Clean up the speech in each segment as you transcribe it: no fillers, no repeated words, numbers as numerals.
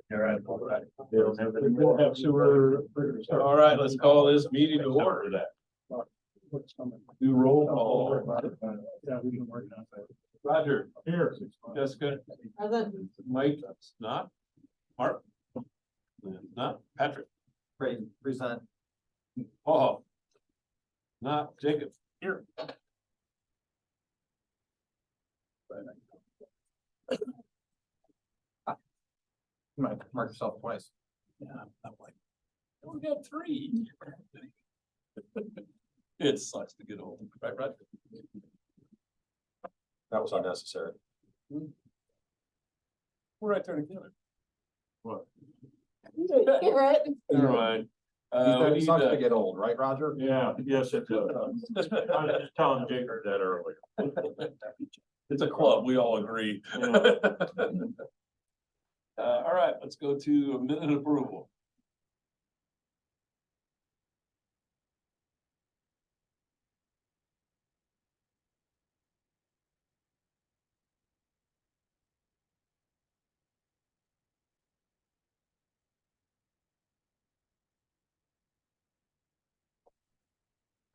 All right. They don't have any more. We'll have sewer. All right, let's call this meeting to order. What's coming? Do roll call. Yeah, we can work on that. Roger, Here. Jessica, Mike, not, Mark, not, Patrick, Present. Paul, not, Jacob. Here. You might mark yourself twice. Yeah, I'm like, we got three. It sucks to get old, right, Roger? That was unnecessary. We're right there together. What? Right. Never mind. It We sucks need, to get old, right, Roger? Yeah, yes, it does. I was just telling Jacob that earlier. it's a club, we all agree. Yeah. All right, let's go to minute approval.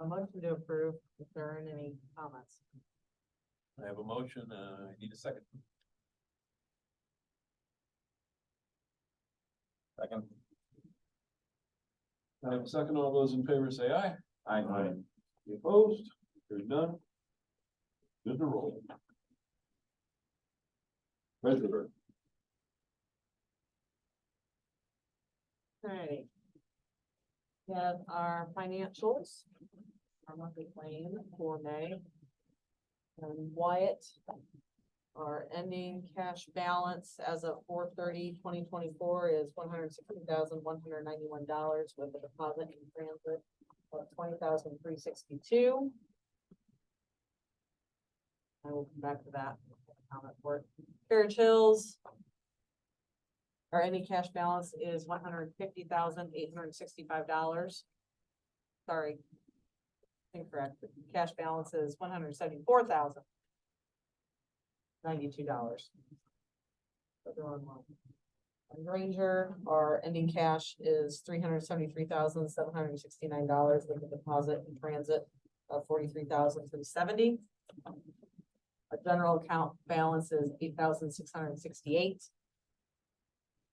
A motion to approve, if there aren't any comments. I have a motion, I need a second. Second. I have a second, all those in favor say aye. Aye. Any opposed? Hearing none. Good to roll. Treasurer. Alright. We have our financials, our monthly claim for May. And Wyatt, our ending cash balance as of 4/30/2024 is $160,191 with a deposit in transit of $20,362. I will come back to that. Comment for it. Carriage Hills. Our ending cash balance is $150,865. Sorry. Incorrect. The cash balance is $174,092. The wrong one. And Granger, our ending cash is $373,769 with a deposit in transit of $43,370. Our general account balance is $8,668.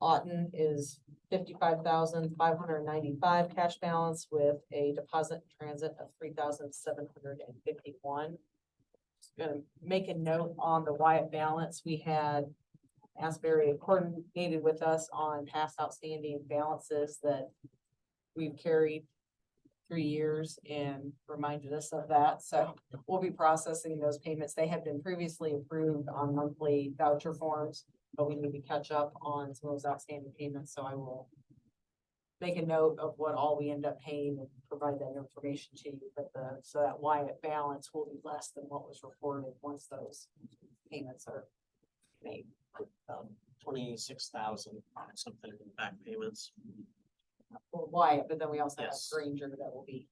Auten is $55,595 cash balance with a deposit in transit of $3,751. Just gonna make a note on the Wyatt balance. We had Asbury coordinated with us on past outstanding balances that we've carried 3 years and reminded us of that. So we'll be processing those payments. They have been previously approved on monthly voucher forms, but we need to catch up on some of those outstanding payments. So I will make a note of what all we end up paying and provide that information to you. But so that Wyatt balance will be less than what was reported once those payments are made. 26,000 something in back payments. For Wyatt, but then we also have Yes. Granger that will be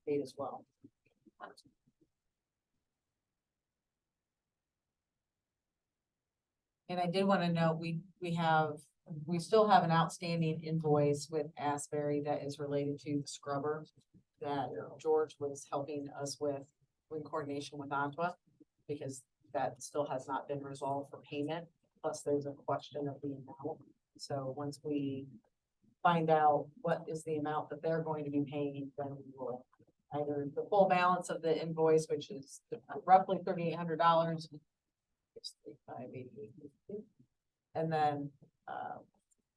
paid as well. And I did want to note, we still have an outstanding invoice with Asbury that is related to the scrubber that George was helping us with in coordination with Antua, because that still has not been resolved for payment. Plus, there's a question of the amount. So once we find out what is the amount that they're going to be paying, then we will either the full balance of the invoice, which is roughly $3,800. And then,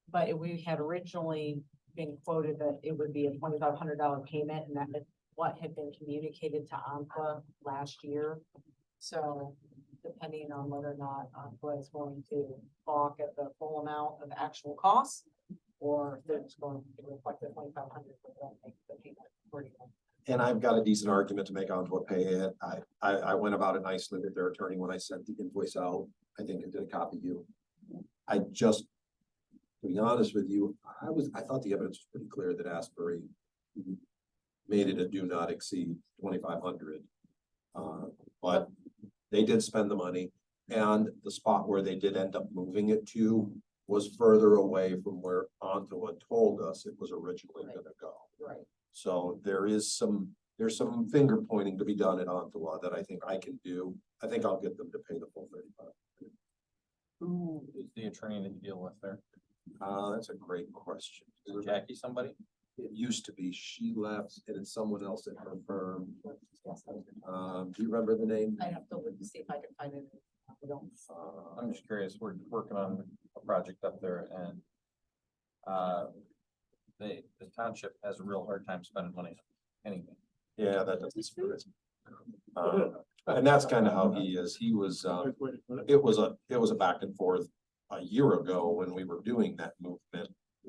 but we had originally been quoted that it would be a $2,500 payment, and that is what had been communicated to ANFA last year. So depending on whether or not ANFA is going to balk at the full amount of actual costs, or if they're just going to reflect the $2,500, but don't make the payment accordingly. And I've got a decent argument to make on what pay it. I went about it nicely with their attorney when I sent the invoice out. I think I did a copy you. I just, to be honest with you, I thought the evidence was pretty clear that Asbury made it a do not exceed 2,500. But they did spend the money, and the spot where they did end up moving it to was further away from where Ontowa told us it was originally Right. gonna go. Right. So there's some finger pointing to be done at Ontowa that I think I can do. I think I'll get them to pay the full 35. Who is the attorney that you deal with there? That's a great question. Is it Jackie somebody? It used to be, she left and it's someone else at her firm. Do you remember the name? I have to look to see if I can find it. We don't. I'm just curious, we're working on a project up there and the township has a real hard time spending money on anything. Yeah, that doesn't surprise me. And that's kind of how he is. He was, it was a back and forth a year ago when we were doing that movement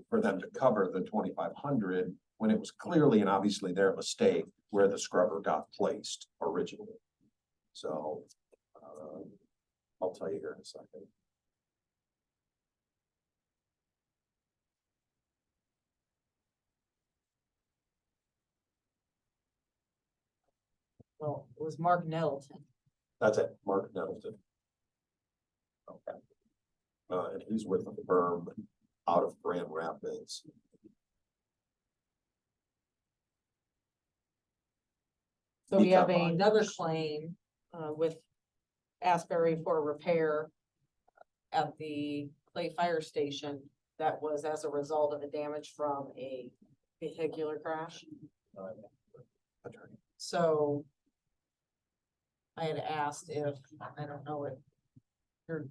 for them to cover the 2,500 when it was clearly and obviously their mistake where the scrubber got placed originally. So, I'll tell you here in a second. Well, it was Mark Nettleton. That's it, Mark Nettleton. Okay. And he's with the firm out of Grand Rapids. So we He have got mine. another claim with Asbury for repair at the Clay Fire Station that was as a result of a damage from a vehicular crash. Attorney. So I had asked if, I don't know if your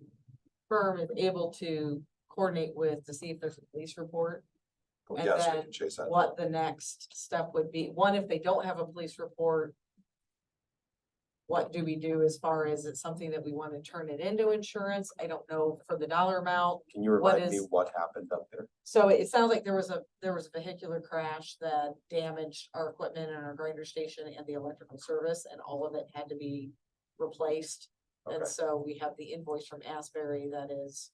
firm is able to coordinate with to see if there's a police report, Oh, And yes, I then can chase that. what the next step would be. One, if they don't have a police report, what do we do as far as it's something that we want to turn it into insurance? I don't know for the dollar amount. Can you remind me is- what happened up there? So it sounds like there was a vehicular crash that damaged our equipment and our grinder station and the electrical service, and all of it had to be replaced. Okay. And so we have the invoice from Asbury that is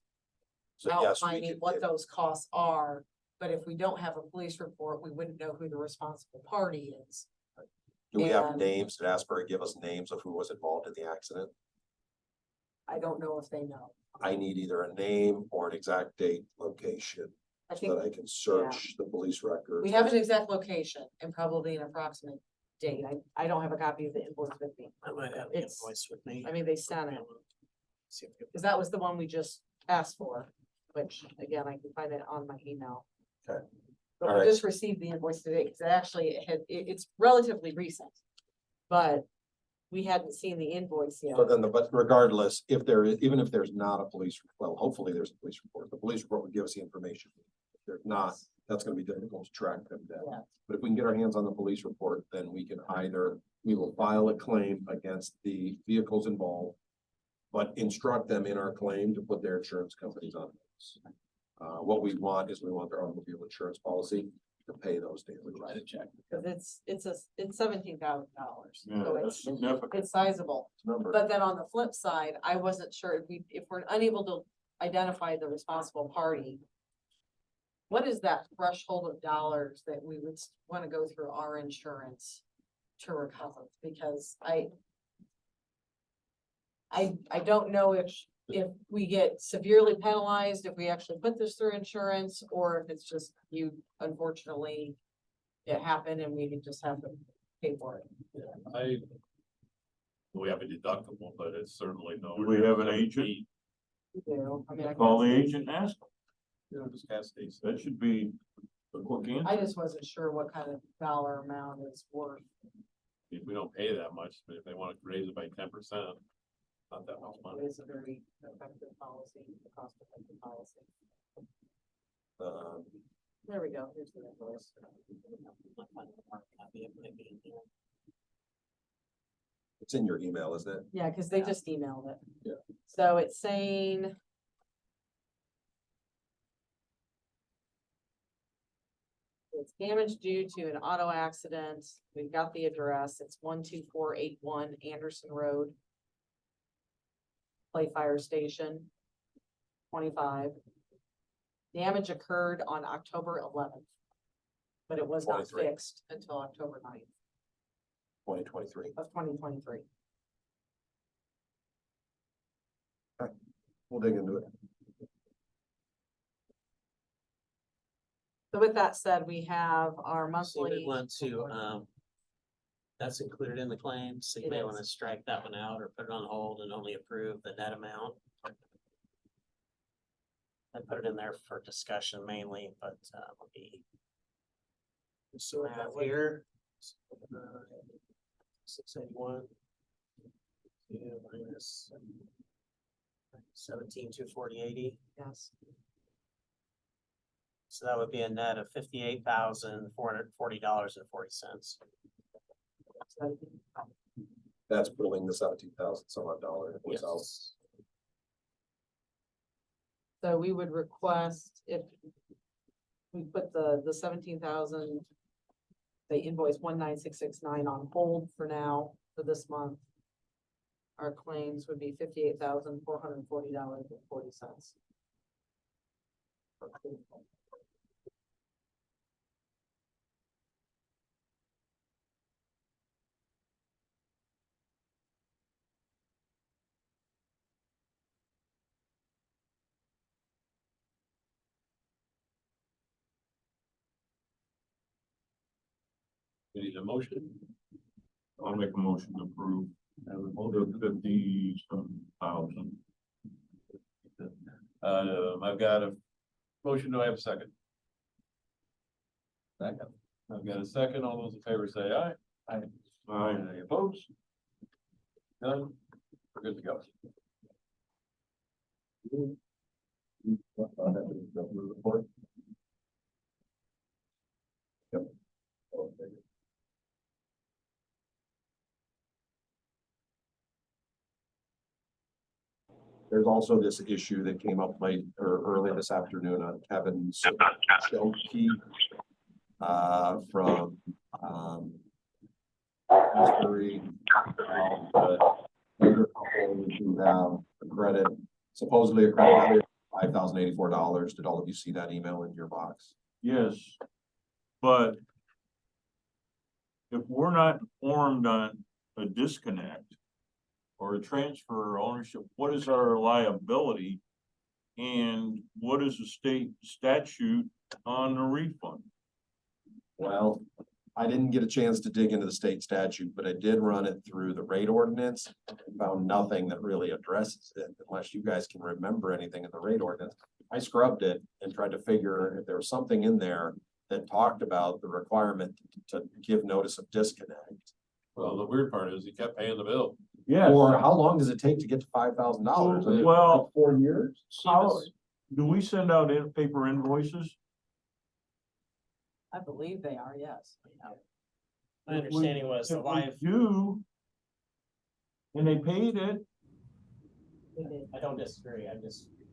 So yes, we outlining can what get- those costs are. But if we don't have a police report, we wouldn't know who the responsible party is. Do we have and- names? Did Asbury give us names of who was involved in the accident? I don't know if they know. I need either a name or an exact date, location, I so think that I can search the police records. we have an exact location and probably an approximate date. I don't have a copy of the invoice with me. I might have the It's- invoice with me. I mean, they sent it, See if you- because that was the one we just asked for, which again, I can find it on my email. Okay. But All we right. just received the invoice today, because it's relatively recent. But we hadn't seen the invoice yet. So then, but regardless, if there is, even if there's not a police, well, hopefully there's a police report. The police report would give us the information. If there's not, that's gonna be difficult to track them down. Yeah. But if we can get our hands on the police report, then we can we will file a claim against the vehicles involved. But instruct them in our claim to put their insurance companies on this. What we want is we want their automobile insurance policy to pay those damages. Write a check. Because it's $17,000, Yeah, so that's significant. it's sizable. Number. But then on the flip side, I wasn't sure if we're unable to identify the responsible party. What is that threshold of dollars that we would want to go through our insurance to recover? Because I don't know if we get severely penalized, if we actually put this through insurance, or if it's just unfortunately, it happened and we just have to pay for it. We have a deductible, but it's certainly no. Do we have an agent? We do. I mean, I Call the guess- agent and ask them. Yeah, just ask these. That should be a quick I answer. just wasn't sure what kind of dollar amount is worth. If we don't pay that much, but if they want to raise it by 10%, not that much It money. is a very effective policy, cost effective policy. There we go. Here's the invoice. Might find a hard copy, it might be in here. It's in your email, isn't it? Yeah, because they just emailed it. Yeah. So it's saying. It's damage due to an auto accident. We've got the address. It's 12481 Anderson Road. Clay Fire Station. 25. Damage occurred on October 11th. But it was not 23. fixed until October 9th 2023. of 2023. We'll dig into it. So with that said, we have our So we monthly. want to, that's included in the claims, so you It may wanna is. strike that one out or put it on hold and only approve the net amount. I put it in there for discussion mainly, but, let me. So I have here. 681. Minus 17,240.80. Yes. So that would be a net of $58,440.40. That's pulling the 17,000 some odd dollar invoice out. Yes. So we would request if we put the 17,000, the invoice 19669 on hold for now, for this month. Our claims would be $58,440.40. We need a motion. I'll make a motion to approve Have a the motion. 50,000. I've got a motion. Do I have a second? Second. I've got a second. All those in favor say aye. Aye. Any opposed? None? We're good to go. Report. Yep. There's also this issue that came up late or early this afternoon on Kevin's Shelkey, from, Missouri. Younger couple who have a credit, supposedly a credit value of $5,084. Did all of you see that email in your box? Yes, but if we're not informed on a disconnect or a transfer of ownership, what is our liability? And what is the state statute on the refund? Well, I didn't get a chance to dig into the state statute, but I did run it through the rate ordinance. And found nothing that really addresses it, unless you guys can remember anything in the rate ordinance. I scrubbed it and tried to figure if there was something in there that talked about the requirement to give notice of disconnect. Well, the weird part is he kept paying the bill. Yes. Or how long does it take to get to $5,000? Well, 4 years? how, do we send out paper invoices? I believe they are, yes. My understanding was the If we life, do. And they paid it, We did. I don't disagree,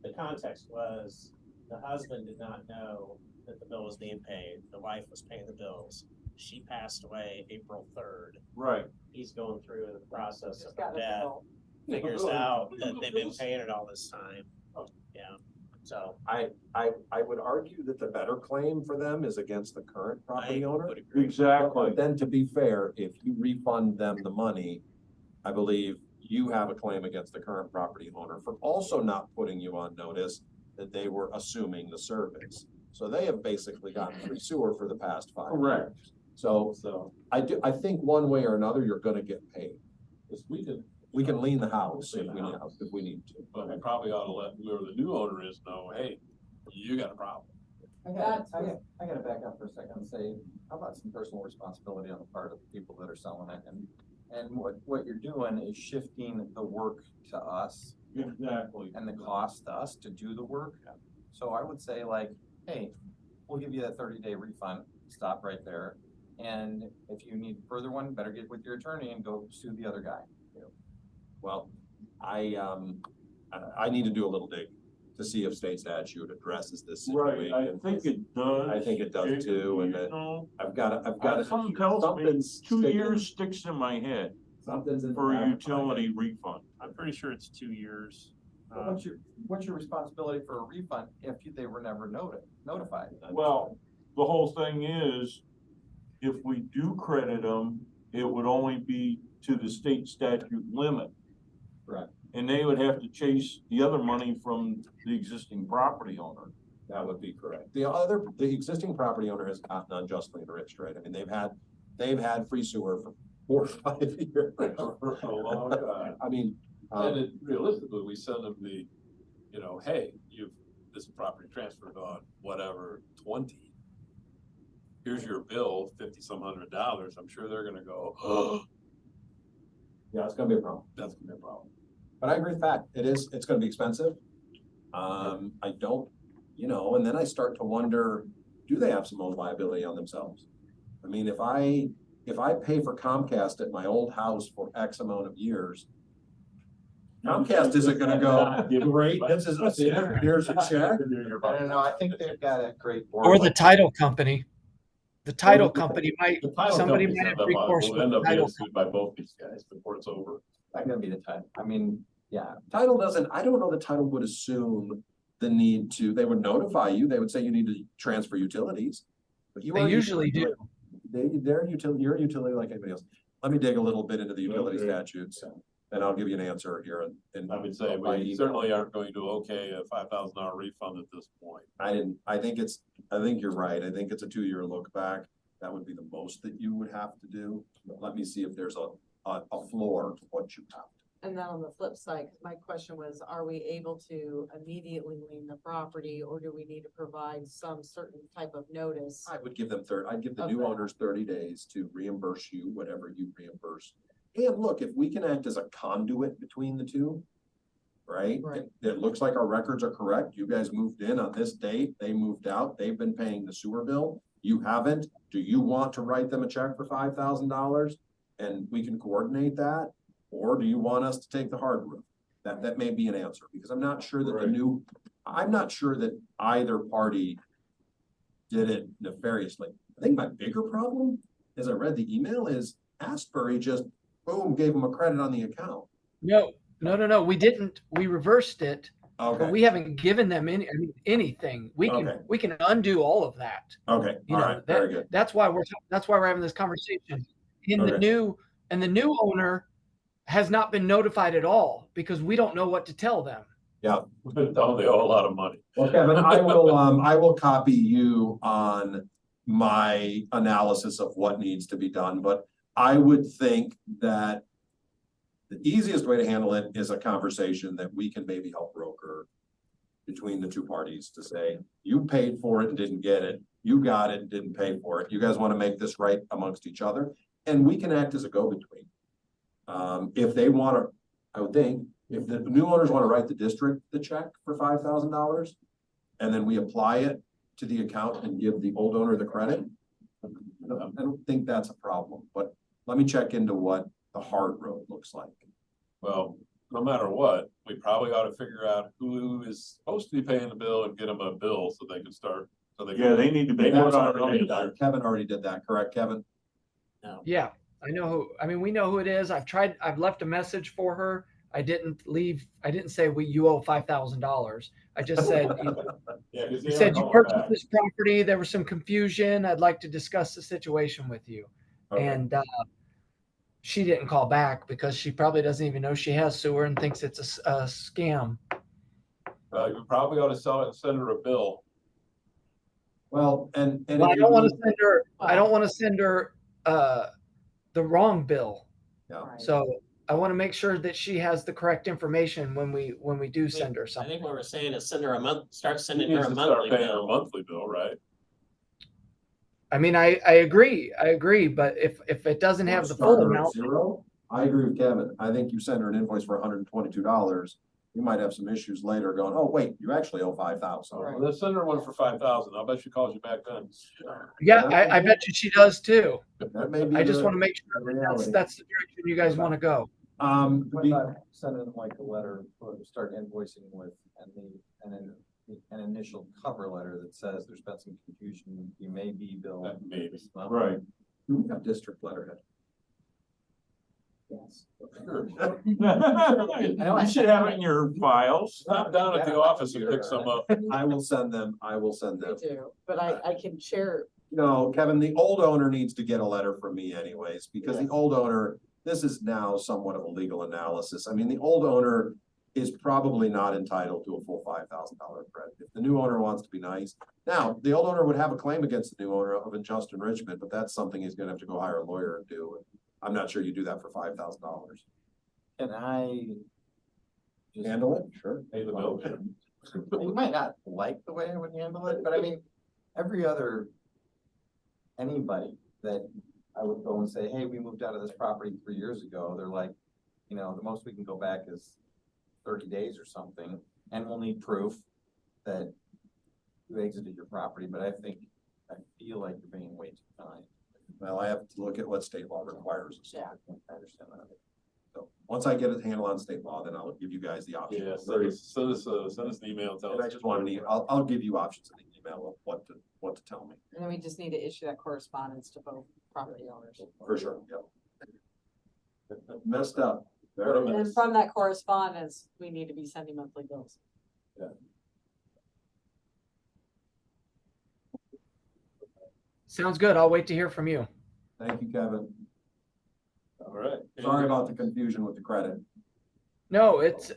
the context was, the husband did not know that the bill was being paid, the wife was paying the bills. She passed away April 3rd, right, he's going through the process Just of got her the death, bill. figures out that they've been paying it all this time. Yeah, so. I would argue that the better claim for them is against the current property I owner. would agree. exactly. But then to be fair, if you refund them the money, I believe you have a claim against the current property owner for also not putting you on notice that they were assuming the service. So they have basically gotten free sewer for the past 5 years. Correct. So I think one way or another, you're gonna get paid. Because We can lien the house if we need to. but we probably ought to let whoever the new owner is know, hey, you got a problem. I gotta back up for a second and say, how about some personal responsibility on the part of the people that are selling it? And what you're doing is shifting the work to us Exactly. and the cost to us to do the work. So I would say like, hey, we'll give you that 30-day refund, stop right there. And if you need further one, better get with your attorney and go sue the other guy. Well, I need to do a little dig to see if state statute addresses this Right, I situation. think it does. I think it does too, and that- I've got Something tells me something's 2 sticking- years sticks in my head Something's in the for back a of my utility head. refund. I'm pretty sure it's 2 years. But what's your responsibility for a refund if they were never notified? Well, the whole thing is, if we do credit them, it would only be to the state statute limit. Correct. And they would have to chase the other money from the existing property owner. That would be correct. The existing property owner has gotten unjustly enriched, right? I mean, they've had free sewer for 4 or 5 years. For a long time. I mean, And it, realistically, we send them the, you know, hey, this property transferred on whatever, 20. Here's your bill, $50-some $100. I'm sure they're gonna go, oh, yeah, it's gonna be a problem. that's gonna be a problem. But I agree with that. It's gonna be expensive. I don't, and then I start to wonder, do they have some own liability on themselves? I mean, if I pay for Comcast at my old house for X amount of years, Comcast isn't gonna go, great, here's a check. I don't know, I think they've got a great board. Or the title company. The title company might, The title somebody companies might have have them on. recourse We'll with end the up getting title. sued by both these guys before it's over. Not gonna be the time. I mean, yeah, Title doesn't, I don't know the title would assume the need to, they would notify you, they would say you need to transfer utilities. But you They are usually do. They're utility, you're a utility like anybody else. Let me dig a little bit into the utility Okay. statutes, and I'll give you an answer here. And I would say we certainly aren't going to okay a $5,000 refund at this point. I think you're right. I think it's a 2-year look back. That would be the most that you would have to do. But let me see if there's a floor to what you have. And then on the flip side, 'cause my question was, are we able to immediately lien the property, or do we need to provide some certain type of notice? I would give them I'd give the new Okay. owners 30 days to reimburse you, whatever you reimburse. And look, if we can act as a conduit between the two, right? Right. It looks like our records are correct. You guys moved in on this date, they moved out, they've been paying the sewer bill. You haven't. Do you want to write them a check for $5,000? And we can coordinate that? Or do you want us to take the hard route? That may be an answer, because I'm not sure that Right. I'm not sure that either party did it nefariously. I think my bigger problem, as I read the email, is Asbury just, boom, gave them a credit on the account. No. We didn't. We reversed it, but Okay, we haven't given them anything. We can, Okay. we can undo all of that. okay, You all know, right, very good. That's why we're having this conversation. And Okay. the new owner has not been notified at all because we don't know what to tell them. Yeah. They owe a lot of money. Well, Kevin, I will copy you on my analysis of what needs to be done, but I would think that the easiest way to handle it is a conversation that we can maybe help broker between the two parties to say, you paid for it and didn't get it. You got it and didn't pay for it. You guys want to make this right amongst each other, and we can act as a go-between. If they want to, I would think, if the new owners want to write the district the check for $5,000, and then we apply it to the account and give the old owner the credit, I don't think that's a problem, but let me check into what the hard road looks like. Well, no matter what, we probably ought to figure out who is supposed to be paying the bill and get them a bill so they can start, so they. Yeah, they need to be. They put can on start it. doing that. Kevin already did that, correct, Kevin? No. Yeah, I mean, we know who it is. I've left a message for her. I didn't say you owe $5,000. I just said, Yeah, 'cause you they said are you calling purchased back. this property. There was some confusion. I'd like to discuss the situation with you. Okay. And she didn't call back because she probably doesn't even know she has sewer and thinks it's a scam. You probably ought to sell it and send her a bill. Well, and Well, I if don't want to you- send her. I don't want to send her the wrong bill. Yeah. Right. So I want to make sure that she has the correct information when we do send her I something. think what we're saying is send her a month, start She sending needs her a to start monthly paying her a bill. monthly bill, right? I mean, I agree, but if it doesn't have the full Start her at amount, zero, I agree with Kevin. I think you send her an invoice for $122. You might have some issues later going, oh, wait, you actually owe $5,000. Well, let's send her one for 5,000. I'll bet she calls you back then. yeah, I bet you she does too. That may be. I just the- want to make sure the that reality. that's the direction you guys want to go. what we- about sending them like a letter, or start invoicing with, an initial cover letter that says there's been some confusion, you may be billed. That maybe. this month. Right. we got district letterhead. Yes. Sure. You should have it in your files. Stop down at the office and pick some up. I will send them. Me too, but I can share. No, Kevin, the old owner needs to get a letter from me anyways, because the old owner, this is now somewhat of a legal analysis. I mean, the old owner is probably not entitled to a full $5,000 credit. If the new owner wants to be nice, now, the old owner would have a claim against the new owner of unjust enrichment, but that's something he's gonna have to go hire a lawyer and do. And I'm not sure you do that for $5,000. Can I? just- Handle it, sure. Pay the bill. You might not like the way I would handle it, but I mean, every other. Anybody that I would go and say, hey, we moved out of this property 3 years ago, they're like, you know, the most we can go back is 30 days or something, and we'll need proof that you exited your property, but I feel like you're being way too kind. Well, I have to look at what state law requires us. Yeah, I understand that. So, once I get a handle on state law, then I'll give you guys the option. Yeah, send us an email, tell And us. I just wanted to, I'll give you options in the email of what to tell me, And then we just need to issue that correspondence to both property owners. for sure, yep. Messed up. What a And mess. from that correspondence, we need to be sending monthly bills. Sounds good. I'll wait to hear from you. Thank you, Kevin. All right. Sorry about the confusion with the credit. No, it's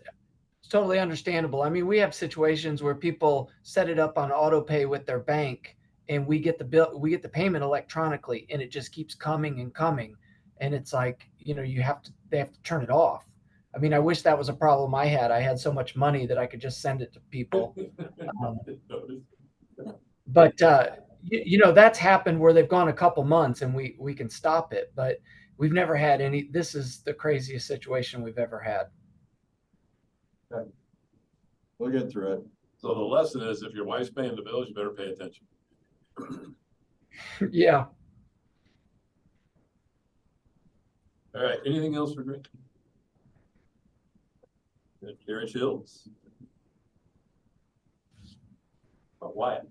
totally understandable. I mean, we have situations where people set it up on auto pay with their bank and we get the payment electronically and it just keeps coming and coming. And it's like, you know, they have to turn it off. I mean, I wish that was a problem I had. I had so much money that I could just send it to people. But you know, that's happened where they've gone a couple months and we can stop it, but we've never had any. This is the craziest situation we've ever had. We'll get through it. So the lesson is, if your wife's paying the bills, you better pay attention. Yeah. All right, anything else for Greg? Gary Shields? But Wyatt?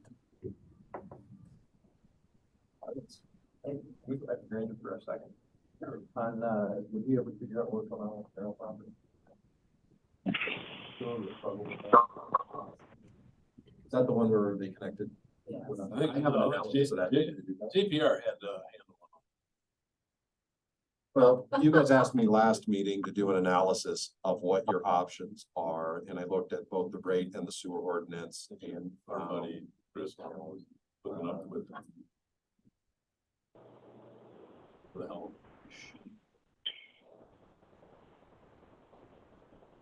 We've agreed for a second. On, would we ever figure out what's going on with Carroll property? Is that the one where they connected? Yes. I think I have an analysis of that. JPR had handle Well, you guys asked me last meeting to do an analysis of what your options are, and I looked at both the rate and the sewer ordinance and our buddy Chris was looking up with. The hell?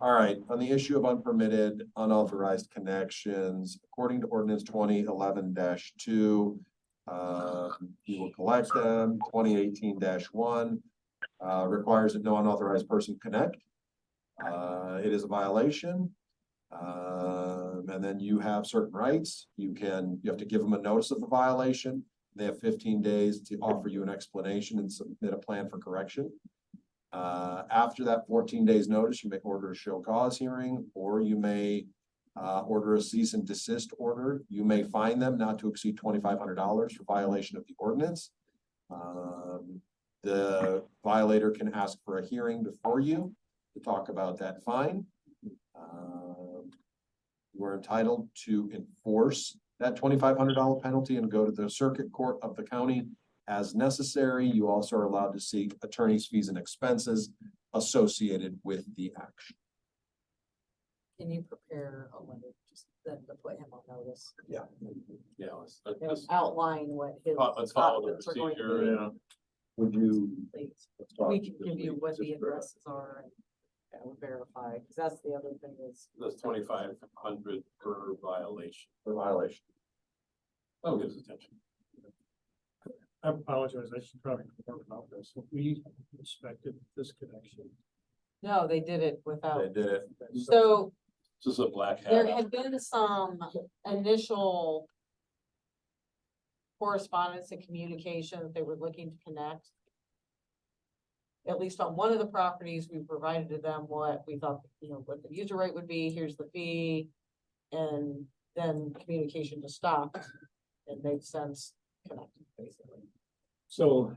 all right, on the issue of unpermitted, unauthorized connections, according to ordinance 2011-2, you will collect them. 2018-1 requires that no unauthorized person connect. It is a violation. And then you have certain rights. You have to give them a notice of the violation. They have 15 days to offer you an explanation and submit a plan for correction. After that 14 days notice, you may order a show cause hearing, or you may order a cease and desist order. You may fine them not to exceed $2,500 for violation of the ordinance. The violator can ask for a hearing before you to talk about that fine. You are entitled to enforce that $2,500 penalty and go to the circuit court of the county as necessary. You also are allowed to seek attorney's fees and expenses associated with the action. Can you prepare a letter, just then to put him on notice? Yeah, And let's outline what his follow the options are going to procedure, be, yeah. Would you? please. let's talk We can this give you week, what the just for- addresses are and verify, because that's the other thing is. That's 2,500 per violation. For violation. That'll get his attention. I apologize, I should probably report about this. We inspected this connection. No, they did it They without, did it. so This is a black hat. there had been some initial correspondence and communication that they were looking to connect. At least on one of the properties, we provided to them what we thought, you know, what the user rate would be, here's the fee. And then communication just stopped and they've since connected basically So,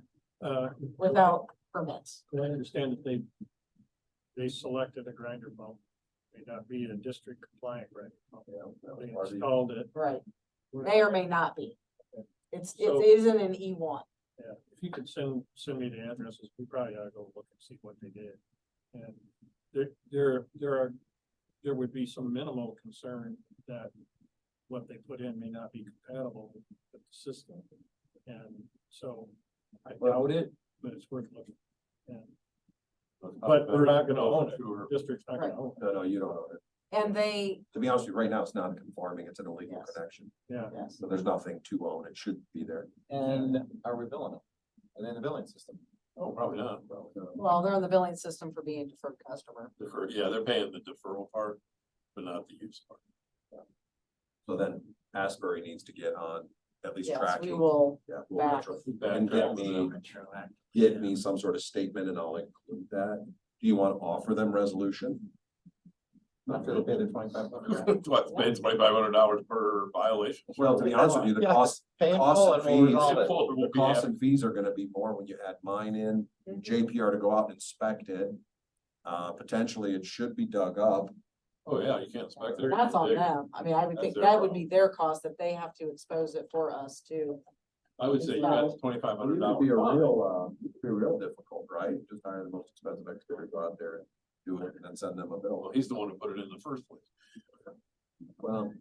without permits. I understand that they selected a grinder pump. May not be a district compliant grinder pump. They installed it. Right. May or may not be. It So- isn't an E1. Yeah, if you could send me the addresses, we probably ought to go look and see what they did. And there are there would be some minimal concern that what they put in may not be compatible with the system. And so I doubt it, but it's worth looking. And But we're not gonna own it. Sure. district's not gonna own it. No, you don't own it. And they, To be honest with you, right now, it's non-conforming, it's an illegal Yes. connection, Yeah. yes, so there's nothing to own, it should be there. And are we billing them? And in the billing system? Oh, probably not. well, they're in the billing system for being a deferred customer. Yeah, they're paying the deferral part, but not the use part. So then Asbury needs to get on at least Yes, tracking. we will, Yeah, we'll back. retro- and get me some sort of statement and I'll include that. Do you want to offer them resolution? After they pay their $2,500. What, paying $2,500 per violation? Well, to be honest with you, the Yeah. cost, Pay in costs full and and we'll fees, resolve it. the costs and fees are gonna be more when you add mine in, Mhm. JPR to go out and inspect it. Potentially it should be dug up. Oh, yeah, you can't expect it. that's on them. I mean, I would That's think their that would be problem. their cost if they have to expose it for us too. I would say you got $2,500. It could be be real difficult, right? Just hire the most expensive excavator, go out there and do it and then send them a Well, bill. he's the one who put it in the first place. Well,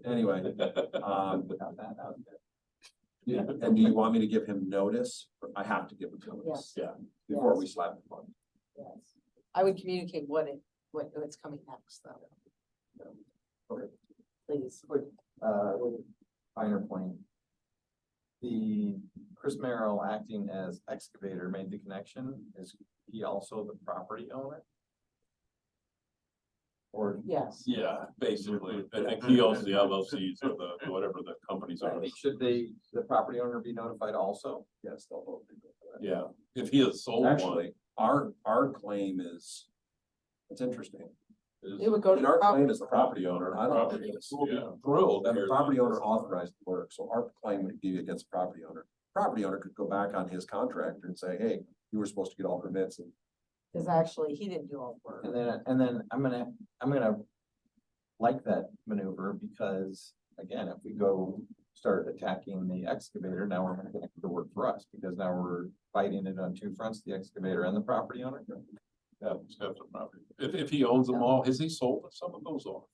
anyway, Without that, that was good. and do you want me to give him notice? I have to give him notice. Yes. Yeah. Before we slap him on. Yes. I would communicate what's coming next though. Okay. Please. Finer point. The Chris Merrill acting as excavator made the connection. Is he also the property owner? Or Yes. Yeah, basically. I think he owns the LLCs or the, whatever the companies are. should the property owner be notified also? Yes, they'll both be. Yeah, if he has sold one. Actually, our claim is, it's interesting. It would go to And the our claim property. is the property owner. I don't think it's. Yeah, thrilled. That the property owner authorized the work, so our claim would be against the property owner. Property owner could go back on his contractor and say, hey, you were supposed to get all permits and. Cause actually, he didn't do all the work. And then I'm gonna like that maneuver because, again, if we go start attacking the excavator, now we're gonna get the work for us, because now we're fighting it on two fronts, the excavator and the property owner. Yeah, it's got the property. If he owns them all, has he sold some of those off?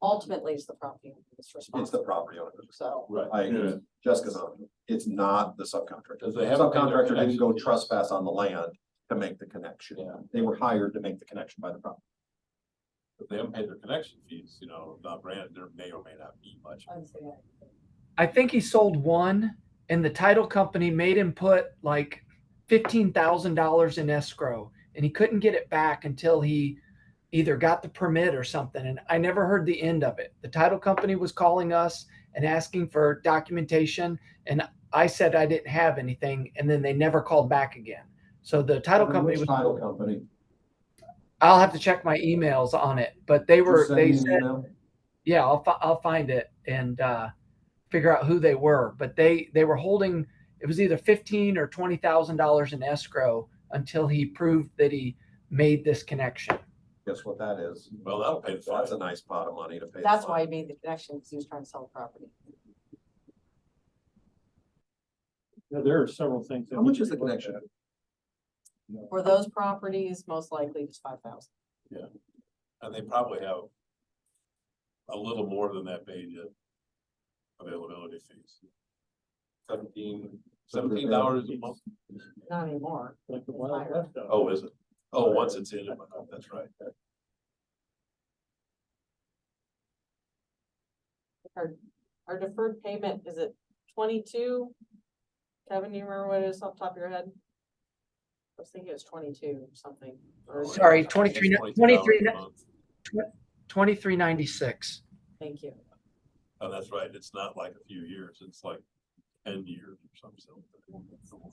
Ultimately, it's the property owner that's It's the responsible. property owner. So, Right. I agree. Jessica's on. It's not the subcontractor. Does The they have to pay their subcontractor didn't go connection? trespass on the land to make the connection. Yeah. They were hired to make the connection by the property. If they haven't paid their connection fees, not granted, there may or may not be much. I'd say that. I think he sold one, and the title company made him put like $15,000 in escrow, and he couldn't get it back until he either got the permit or something. And I never heard the end of it. The title company was calling us and asking for documentation, and I said I didn't have anything, and then they never called back again. So the title company Which was. title company? I'll have to check my emails on it, but they were. Just send They me an said, email. yeah, I'll find it and figure out who they were. But they were holding. It was either $15,000 or $20,000 in escrow until he proved that he made this connection. Guess what that is? Well, that'll pay the fine. That's a nice pot of money to pay. the That's fine. why he made the connection, because he was trying to sell the property. Yeah, there are several things. that How need much to is the be looked connection? at. For those properties, most likely just 5,000. And they probably have a little more than that paid yet. Availability fees. $17 a month. Not anymore. Like the Wild West does. Oh, is it? Oh, once it's in, that's right. Our deferred payment, is it 22? Kevin, you remember what it is off the top of your head? I was thinking it was 22 something. Or- Sorry, It's 23 $22 a month. 2396. Thank you. Oh, that's right. It's not like a few years. It's like 10 years or something.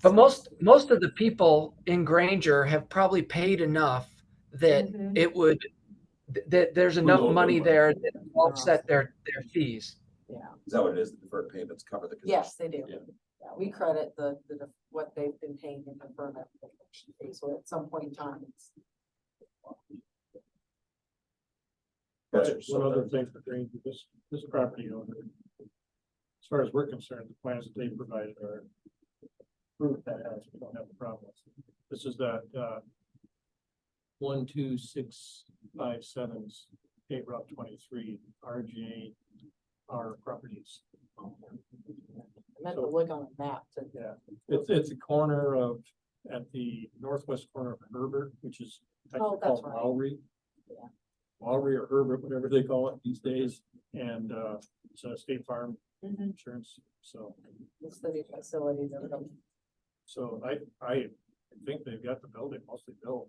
But most of the people in Granger have probably paid enough that Mhm. it would that there's enough owe them money money. there to offset their fees. Yeah, Is that what it is? The deferred payments cover the. yes, they do. Yeah. Yeah, we credit what they've been paying in the permit. So at some point in time, it's. Gotcha. Right, one other thing for Granger, this property owner. As far as we're concerned, the plans that they provided are. Proof that house, we don't have a problem. This is that 1, 2, 6, 5, 7's State Route 23, RGA, our properties. I meant to look on a map to. Yeah, it's a corner of, at the northwest corner of Herbert, which is Oh, technically that's called right. Lowry. Yeah. Lowry or Herbert, whatever they call it these days, and, it's a State Farm Mhm. insurance, so. It's the new facility that we're. So I think they've got the building mostly built.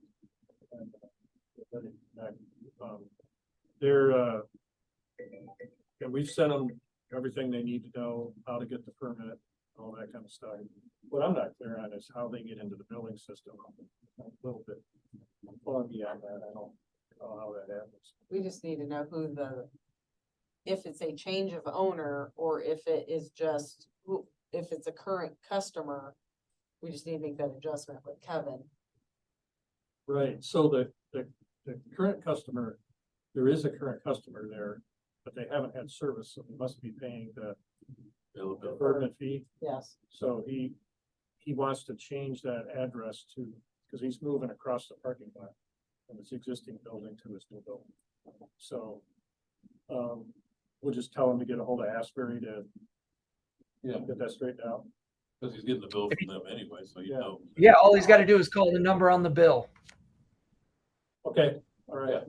And, they're ready back. They're, and we've sent them everything they need to know, how to get the permit, all that kind of stuff. What I'm not clear on is how they get into the building system. A little bit foggy on that. I don't know how that happens. We just need to know who if it's a change of owner or if it is just, if it's a current customer. We just need to make that adjustment with Kevin. Right, so the current customer, there is a current customer there, but they haven't had service, so they must be paying the permit fee. Yes. So he wants to change that address to, because he's moving across the parking lot from his existing building to his new building. So, we'll just tell him to get a hold of Asbury to get that straightened out. Cause he's getting the bill from them anyway, so you Yeah. know. Yeah, all he's got to do is call the number on the bill. Okay, all right.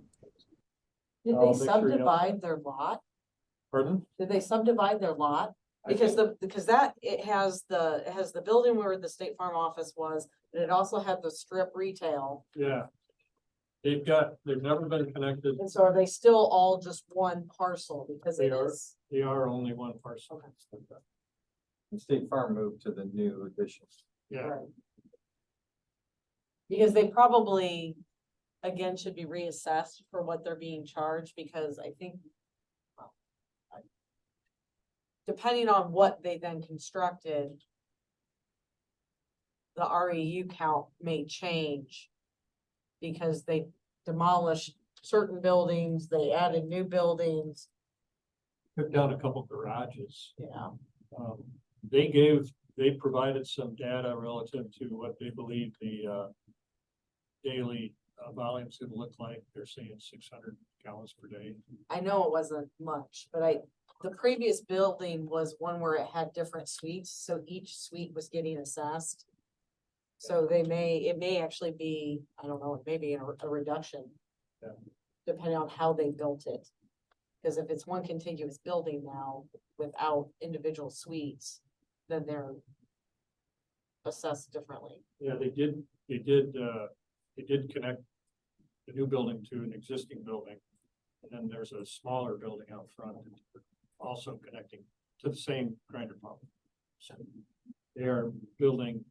Did I'll they make sure you know. subdivide their lot? Pardon? Did they subdivide their lot? I Because think- because that, it has the building where the State Farm office was, and it also had the strip retail. Yeah. They've never been connected. And so are they still all just one parcel because They it are. is? They are only one parcel. State Farm moved to the new addition. Yeah, Right. Because they probably, again, should be reassessed for what they're being charged, because I think. well, Depending on what they then constructed. The REU count may change. Because they demolished certain buildings, they added new buildings, took down a couple garages. yeah. They provided some data relative to what they believe the daily volume's gonna look like. They're saying 600 gallons per day. I know it wasn't much, but the previous building was one where it had different suites, so each suite was getting assessed. So it may actually be, I don't know, it may be a reduction. Yeah. Depending on how they built it. Cause if it's one contiguous building now without individual suites, then they're assessed differently. Yeah, they did connect the new building to an existing building. And then there's a smaller building out front also connecting to the same grinder pump. So they are building,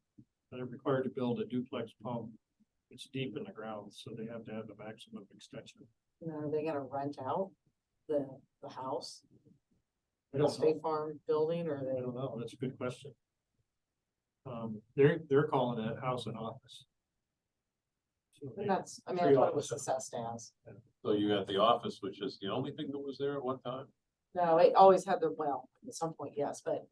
they're required to build a duplex pump. It's deep in the ground, so they have to have the maximum extension. You know, are they gonna rent out the house, I the don't know. State Farm building, or I they? don't know, that's a good question. They're calling it house and office. So And they- that's, I mean, that's what it was assessed as. So you got the office, which is the only thing that was there at one time? No, it always had well, at some point, yes, but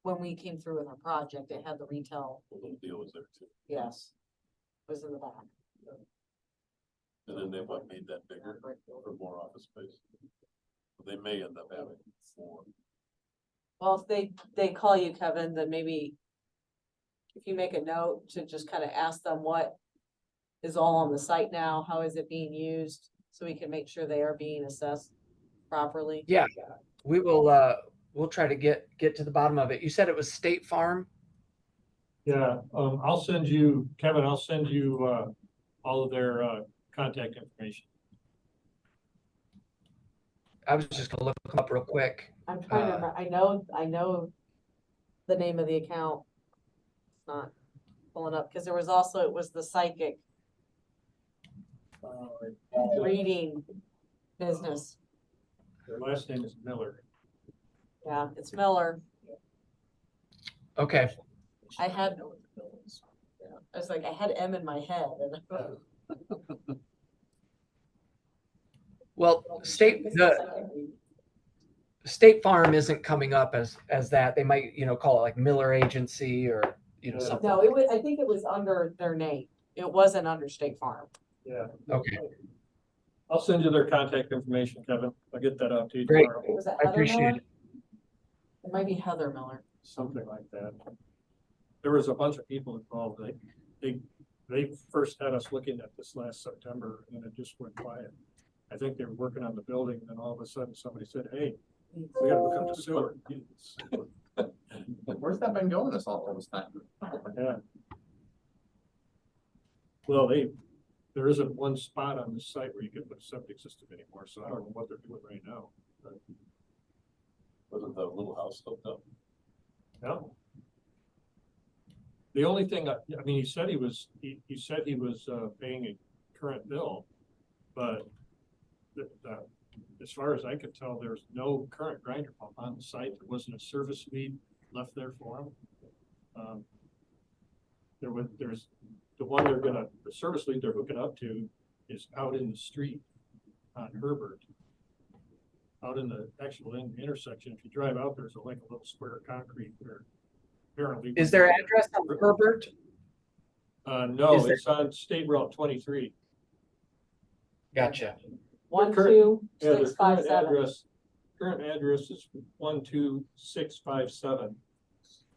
when we came through with our project, it had the retail, The little deal was there too. yes. Was in the back. And then they made that bigger for more office space. They may end up having more. Well, if they call you, Kevin, then maybe if you make a note to just kind of ask them what is all on the site now, how is it being used? So we can make sure they are being assessed properly. Yeah, we will, we'll try to get to the bottom of it. You said it was State Farm? Yeah, I'll send you, Kevin, I'll send you, all of their, contact information. I was just gonna look them up real quick. I'm trying to, I know the name of the account. It's not pulling up, because there was also, it was the psychic reading business. Their last name is Miller. Yeah, it's Miller. Okay, I had, I was like, I had M in my head and. well, State Farm isn't coming up as that. They might, call it like Miller Agency or, something. No, I think it was under their name. It wasn't under State Farm. Yeah. Okay. I'll send you their contact information, Kevin. I'll get that out to you Great. tomorrow. Was it I Heather appreciate Miller? it. It might be Heather Miller. Something like that. There was a bunch of people involved. They first had us looking at this last September and it just went quiet. I think they were working on the building and then all of a sudden somebody said, hey, we gotta look up the sewer. Where's that been going all this time? Yeah. Well, there isn't one spot on the site where you can put a septic system anymore, so I don't know what they're doing right now. But Wasn't the little house hooked up? no. The only thing, I mean, he said he was paying a current bill, but as far as I could tell, there's no current grinder pump on the site. There wasn't a service lead left there for him. There's the one the service lead they're hooking up to is out in the street on Herbert. Out in the actual intersection. If you drive out, there's like a little square of concrete where apparently. Is there address on Herbert? No, Is there- it's on State Route 23. Gotcha. 12657. Current address is 12657,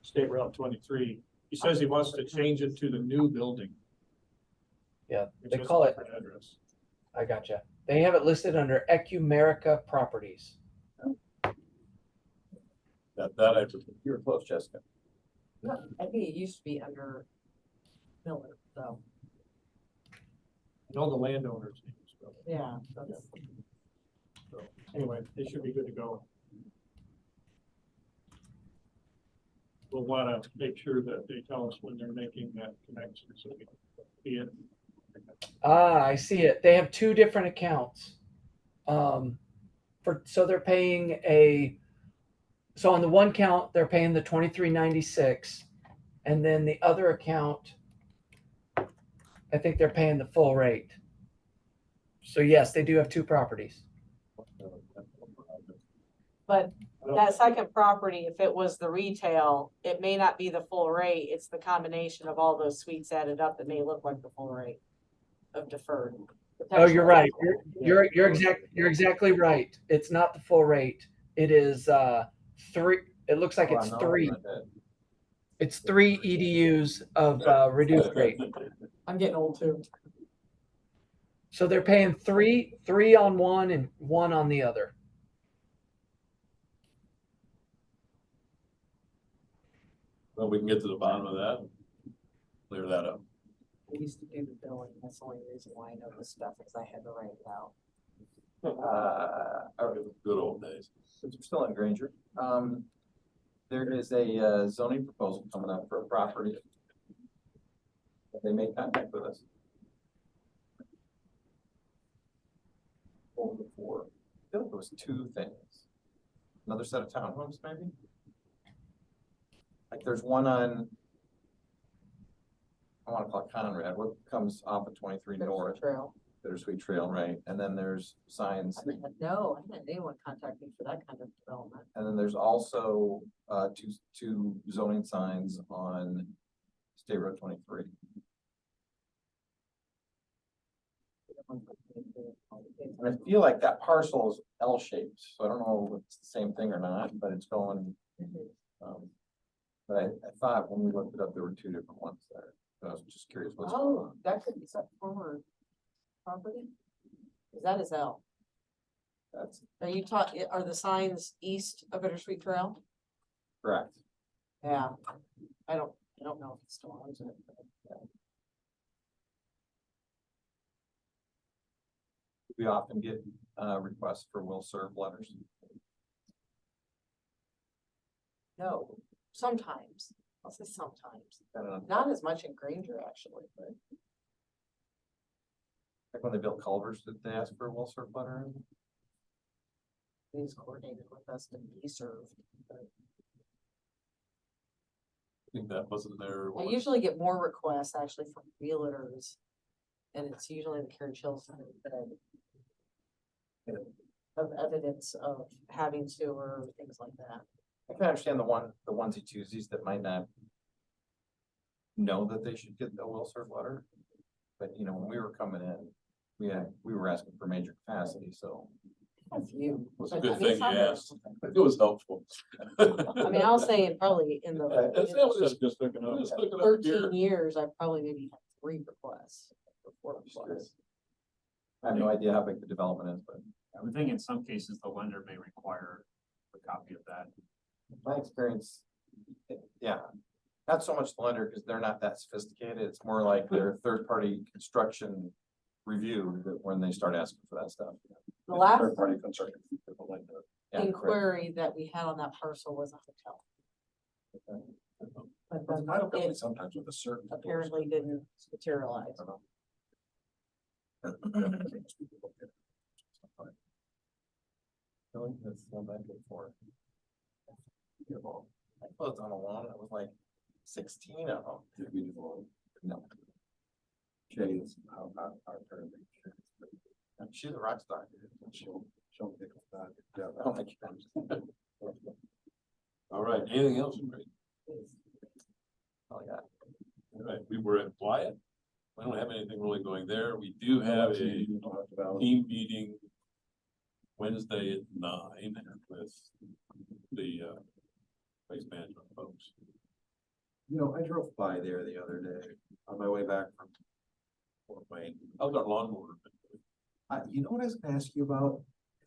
State Route 23. He says he wants to change it to the new building. Yeah, which they is a call it, different address. I gotcha. They have it listed under Ecumerica Properties. That I just, You were close, Jessica. No, I think it used to be under Miller, so, I know the landowner's name is Bill. yeah. That's, So anyway, they should be good to go. We'll wanna make sure that they tell us when they're making that connection, so we can see it. Ah, I see it. They have two different accounts. So they're paying so on the one count, they're paying the 2396, and then the other account, I think they're paying the full rate. So yes, they do have two properties. but that second property, if it was the retail, it may not be the full rate. It's the combination of all those suites added up that may look like the full rate of deferred. Oh, you're right. You're exactly right. It's not the full rate. It is three. It looks like it's three. It's 3 EDUs of reduced rate. I'm getting old too. So they're paying three on one and one on the other. well, we can get to the bottom of that. Clear that up. I used to do the billing. That's the only reason why I know this stuff, is I had to write it out. Good old days. Since we're still in Granger, there is a zoning proposal coming up for a property. They made contact with us. Before, I feel like it was two things. Another set of townhomes, maybe? Like there's one on, I wanna call it Conrad, what comes off of 23 North, Trail. Bittersweet Trail, right? And then there's signs. I haven't had anyone contact me for that kind of development. And then there's also two zoning signs on State Road 23. And I feel like that parcel is L-shaped, so I don't know if it's the same thing or not, but it's going. But I thought when we looked it up, there were two different ones there. So I was just curious what's going Oh, on. that could be some former property? Is that is L? That's Are you are the signs east of Bittersweet Trail? correct. Yeah, I don't know if it still owns it. We often get requests for will serve letters. No, sometimes, I'll say sometimes, I don't know, not as much in Granger actually, but like when they built culverts, did they ask for a will serve letter? he's coordinated with us to be served. But I think that wasn't there. I usually get more requests actually from realtors. And it's usually the Carriage Hills of evidence of having sewer, things like that. I can understand the onesie twosies that might not know that they should get a will serve letter. But you know, when we were coming in, we were asking for major capacity, so. That's you. It's a But, good I mean, thing you some- asked. It was helpful. I mean, I'll say it probably in the Just looking up. Just looking up here. 13 years, I probably maybe had 3 requests. Or 4 requests. I have no idea how big the development is, but I would think in some cases the lender may require a copy of that. my experience, yeah. Not so much the lender, because they're not that sophisticated. It's more like their third-party construction review that when they start asking for that stuff. The last Third-party construction. Yeah, correct. inquiry that we had on that parcel was a hotel. But But then title company it sometimes with a certain. apparently didn't materialize. Really? That's not that good for. I closed on a loan, it was like 16 of them. No, Jay is our attorney. she's a rock star. She'll pick up that. Yeah. Oh my gosh. All right, anything else? Ray? Oh, yeah. All right, we were at Wyatt. I don't have anything really going there. We do have a team meeting Wednesday at 9 with the waste management folks. You know, I drove by there the other day on my way back from Fort Wayne. How's our lawnmower? You know what I was gonna ask you about?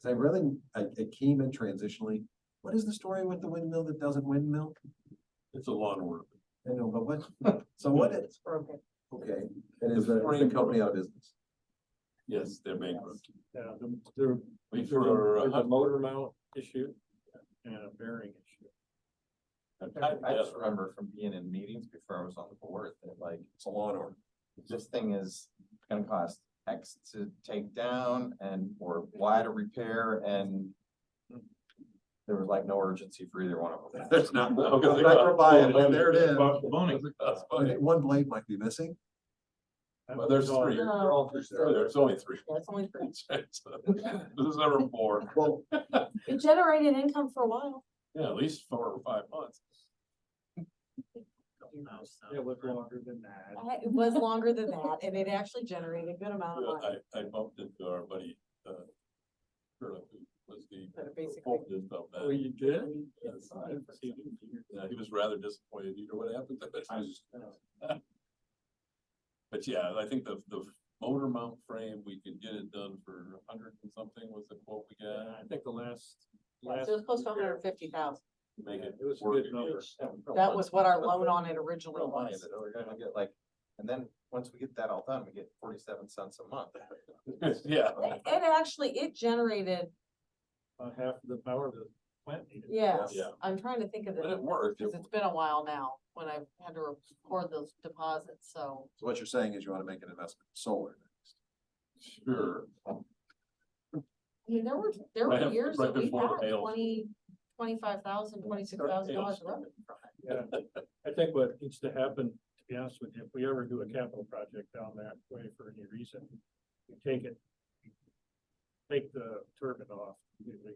Cause it came in transitionally. What is the story with the windmill that doesn't windmill? It's a lawnmower. I know, but what, so what is, It's broken. okay, and is the company out of business? Yes, they're bankrupt. Yeah, there, We there's for a motor mount issue and a bearing issue. I just remember from being in meetings before I was on the board, that like, It's a lawn order. this thing is gonna cost X to take down and, or Y to repair, and there was like no urgency for either one of them. There's not. No, 'cause they I got- drove by it, and there it is. Money. That's funny. One blade might be missing. Well, there's 3. They're all 3. There's only 3. That's only 3. This is number 4. Well, It generated income for a while. Yeah, at least 4 or 5 months. It was longer than that. It was longer than that, and it actually generated a good amount of money. I bumped into our buddy, Curly, who was the. But it basically- Fulton about that. Oh, you did? Yes. I didn't see it. Yeah, he was rather disappointed. You know what happened? But yeah, I think the motor mount frame, we could get it done for 100 and something was the quote we Yeah, got. I think the last. So it was close to 150,000. Make it It was a work good number. again. That was what our loan on it originally Real money was. that we're gonna get like, and then once we get that all done, we get 47 cents a month. Yeah. And actually, it generated, Half of the power the plant needed. yes, Yeah. I'm trying to think of But it, it worked. because it's been a while now when I've had to record those deposits, so. so what you're saying is you wanna make an investment in solar next. Sure. I mean, there were Right years right that we before the had hail. $25,000, $26,000 revenue from it. Yeah, I think what needs to happen, to be honest with you, if we ever do a capital project down that way for any reason, we take the turbine off completely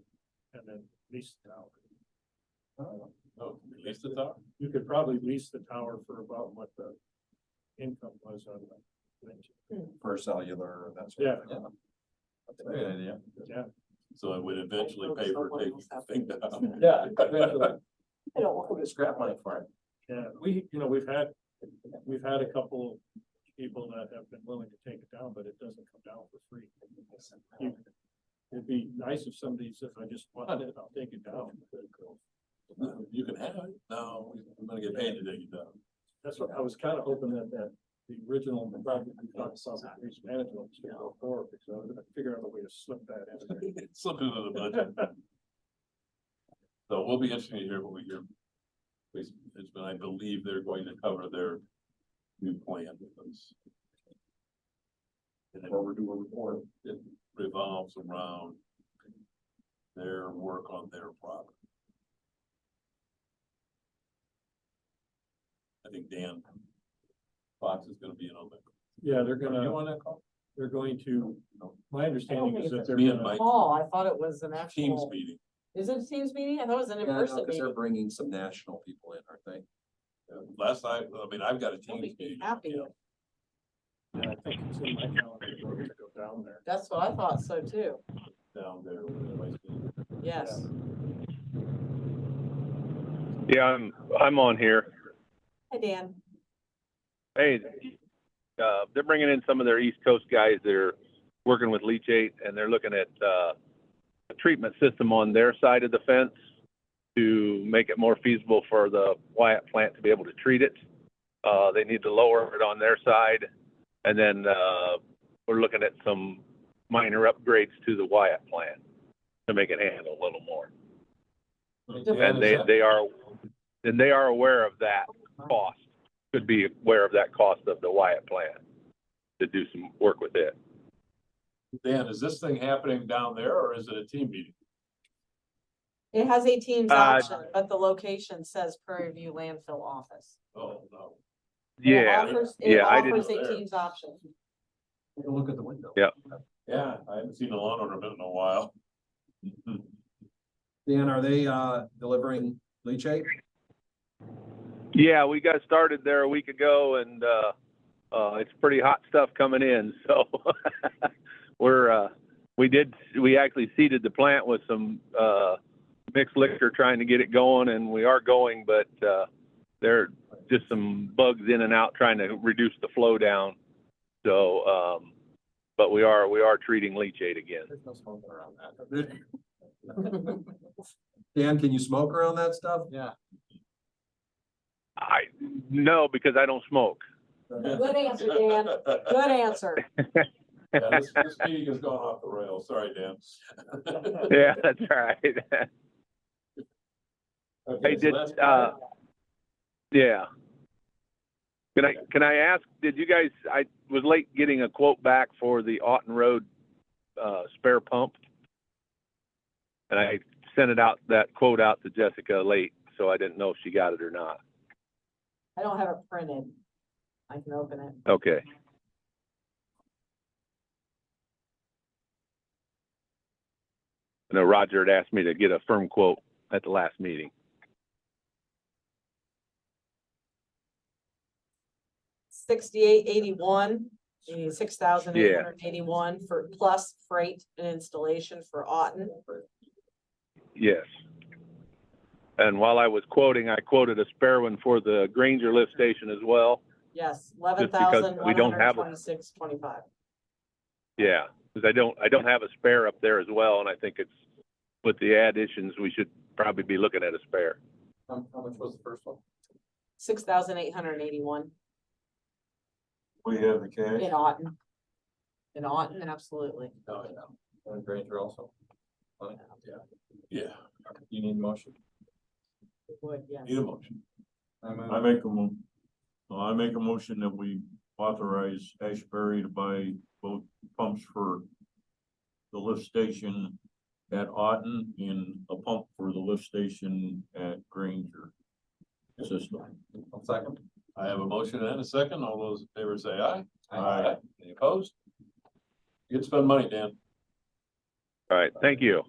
and then lease the tower. Oh, release the top? You could probably lease the tower for about what the income was on the engine. For cellular, and that sort of thing. Yeah. That's a great idea. Yeah. So it would eventually pay for taking the thing down. Yeah. I don't want We'll get scrap money for it. Yeah, we've had a couple people that have been willing to take it down, but it doesn't come down for free. It'd be nice if somebody says, I just want it, I'll take it down. You can have it. No, we're gonna get paid to take it down. That's what I was kind of hoping that the original project we talked about, the waste management, was gonna go forward, because I was gonna figure out a way to slip that in. Slip into the budget. So we'll be interested to hear what we hear. Waste management, I believe they're going to cover their new plan with us. And then Or we're doing a report. it revolves around their work on their property. I think Dan Fox is gonna be in on that. Yeah, they're Are you gonna, on that call? they're going to, my understanding is that they're Me and gonna, Mike. Paul, I thought it was an Teams actual, meeting. is it a Teams meeting? I thought it was an Yeah, I know, in-person cause they're meeting. bringing some national people in, aren't they? Last night, I mean, I've got a I'll Teams be meeting. happy. Yeah. And I think it's in my calendar to go down there. That's what I thought so too. Down there with the Vice Dean. Yes. Yeah, I'm on here. Hi, Dan. Hey, they're bringing in some of their East Coast guys that are working with leachate, and they're looking at a treatment system on their side of the fence to make it more feasible for the Wyatt plant to be able to treat it. They need to lower it on their side, and then we're looking at some minor upgrades to the Wyatt plant to make it handle a little more. And they are aware of that cost. Could be aware of that cost of the Wyatt plant to do some work with it. Dan, is this thing happening down there or is it a team meeting? It has a Teams Uh, option, but the location says Prairie View Landfill Office. Oh, no. It Yeah, offers I didn't. a Teams option. Take a look at the window. Yeah. Yeah, I haven't seen a lawn ornament in a while. Dan, are they, delivering leachate? Yeah, we got started there a week ago, and it's pretty hot stuff coming in. So we actually seeded the plant with some mixed liquor, trying to get it going, and we are going, but there are just some bugs in and out, trying to reduce the flow down. So, but we are treating leachate again. There's no smoking around that. Dan, can you smoke around that stuff? Yeah. No, because I don't smoke. Good answer, Dan. Good answer. Yeah, this meeting has gone off the rails. Sorry, Dan. Yeah, that's right. Okay, Hey, so did that's fine. yeah. Can I ask, did you guys, I was late getting a quote back for the Otten Road spare pump. And I sent that quote out to Jessica late, so I didn't know if she got it or not. I don't have it printed. I can open it. Okay. I know Roger had asked me to get a firm quote at the last meeting. $68.81, 6,881 for plus freight and installation for Otten. Yes. And while I was quoting, I quoted a spare one for the Granger lift station as well. Yes, because we don't have a- 11,126.25. Yeah, because I don't have a spare up there as well, and I think it's with the additions we should probably be looking at a spare. How much was the first one? 6,881 We have the cash. in Otten. In Otten, absolutely. Oh, yeah. And Granger also. Yeah, You need a motion? It would, yes. need a motion. I make a motion that we authorize Ashbury to buy both pumps for the lift station at Otten and a pump for the lift station at Granger system. One second. I have a motion and a second. All those in favor say aye. Aye. Any opposed? You get to spend money, Dan. All right, thank you.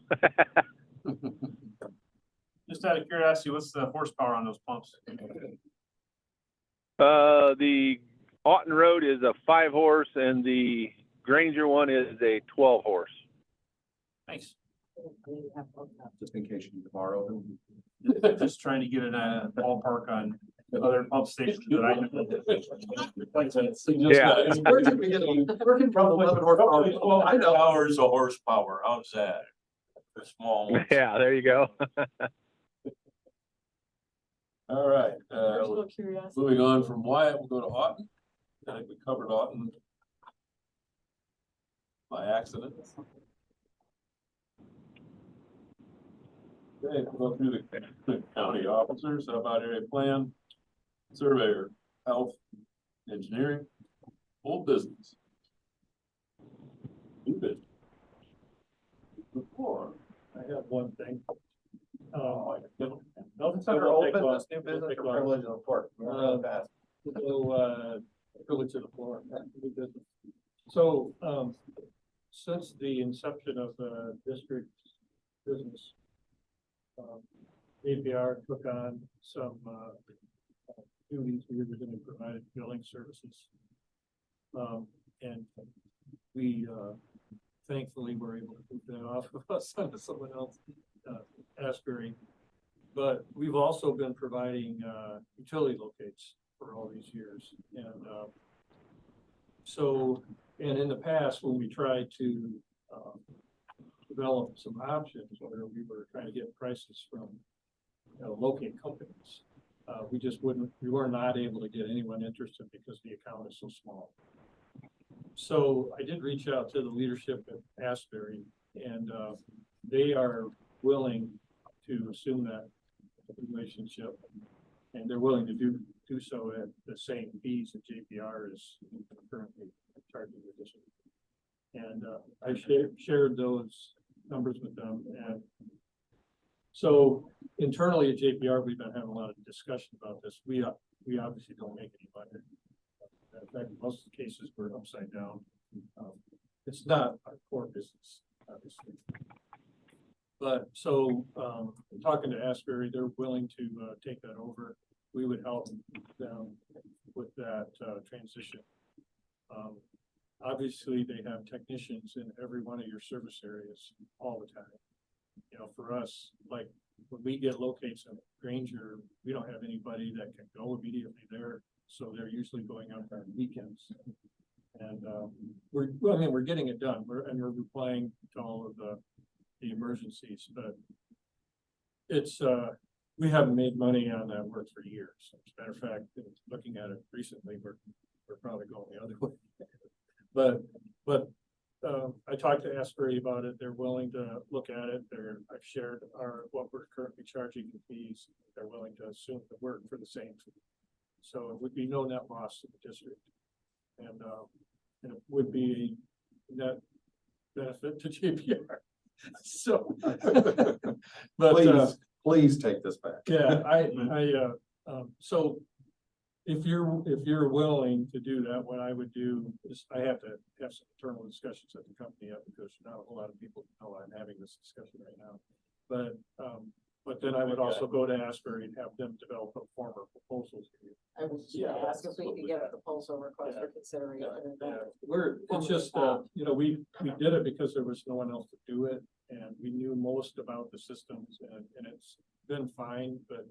Just out of curiosity, what's the horsepower on those pumps? The Otten Road is a 5-horse and the Granger one is a 12-horse. Thanks. Just in case you need to borrow them. Just trying to get in a ballpark on other pump stations that I know. Yeah. Where did we get a working from 11 horsepower? I know. Hours of horsepower, how's that? The small ones. Yeah, there you go. All right, There's a little curiosity. moving on from Wyatt, we'll go to Otten. I think we covered Otten by accident. Okay, we'll go through the county officers. How about area plan, surveyor, health, engineering, old business, new business. Before, I have one thing. no, It's under old business, new business, or privilege of the court. Privilege of the floor. New business. So, since the inception of the district business, APR took on some duties. We were going to provide billing services And we, thankfully were able to move that off of us onto someone else, Asbury. But we've also been providing, utility locates for all these years. And, so, and in the past, when we tried to, develop some options, where we were trying to get prices from, locate companies, we were not able to get anyone interested because the account is so small. So I did reach out to the leadership at Asbury, and, they are willing to assume that relationship, and they're willing to do so at the same fees that JPR is currently charging the district. And I shared those numbers with them, and so internally at JPR, we've been having a lot of discussion about this. We obviously don't make any money. In fact, in most of the cases, we're upside down. It's not our core business, obviously. But so, talking to Asbury, they're willing to take that over. We would help them with that transition. Obviously, they have technicians in every one of your service areas all the time. For us, like when we get locates in Granger, we don't have anybody that can go immediately there. So they're usually going out on weekends. And we're getting it done. We're replying to all of the emergencies, but it's we haven't made money on that work for years. As a matter of fact, looking at it recently, we're probably going the other way. But I talked to Asbury about it. They're willing to look at it. I've shared what we're currently charging the fees. They're willing to assume the work for the same fee. So it would be no net loss to the district, and it would be a net benefit to JPR. So, but please take this back. yeah, so if you're willing to do that, what I would do is I have to have some internal discussions at the company because not a whole lot of people know I'm having this discussion right now. But then I would also go to Asbury and have them develop a form of proposals. I was just gonna ask if we could get a proposal request for consideration. It's just, we did it because there was no one else to do it, and we knew most about the systems, and it's been fine, but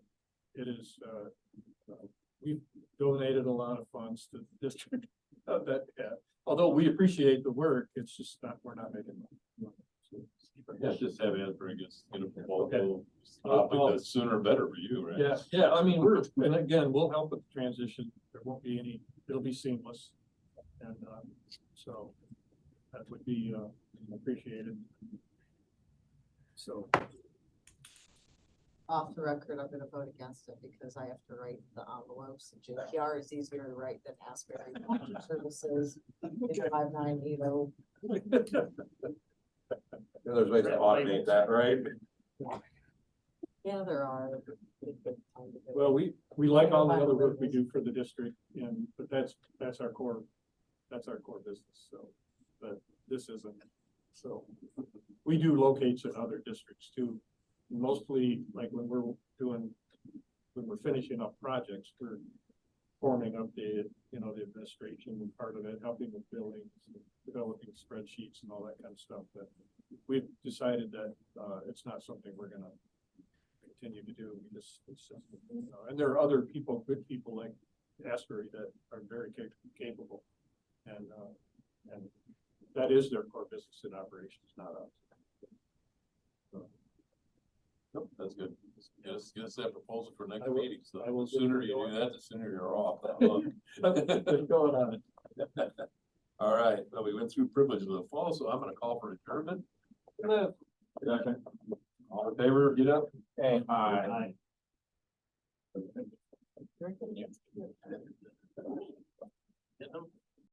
it is, we've donated a lot of funds to the district. Although we appreciate the work, it's just we're not making money. Yeah, just have Asbury gets, proposal, the sooner better for you, right? Yeah, I mean, and again, we'll help with the transition. There won't be any, it'll be seamless. And, so that would be, appreciated. So. Off the record, I'm gonna vote against it because I have to write the envelopes. JPR is easier to write than Asbury Services. It's 5980. There's ways to automate that, right? Yeah, there are. Well, we like all the other work we do for the district, but that's our core business. So, but this isn't. So we do locates in other districts too. Mostly like when we're finishing up projects, we're forming up the administration part of it, helping with buildings, developing spreadsheets and all that kind of stuff. But we've decided that it's not something we're gonna continue to do. And there are other people, good people like Asbury that are very capable, and that is their core business in operations, not us. Nope, that's good. Get us that proposal for next I will- meeting. So I will the sooner get it you going. do that, the sooner you're off. What's going on? All right, well, we went through privileges of the fall, so I'm gonna call for adjournment. All in favor, get up. Hey, Aye. Get them.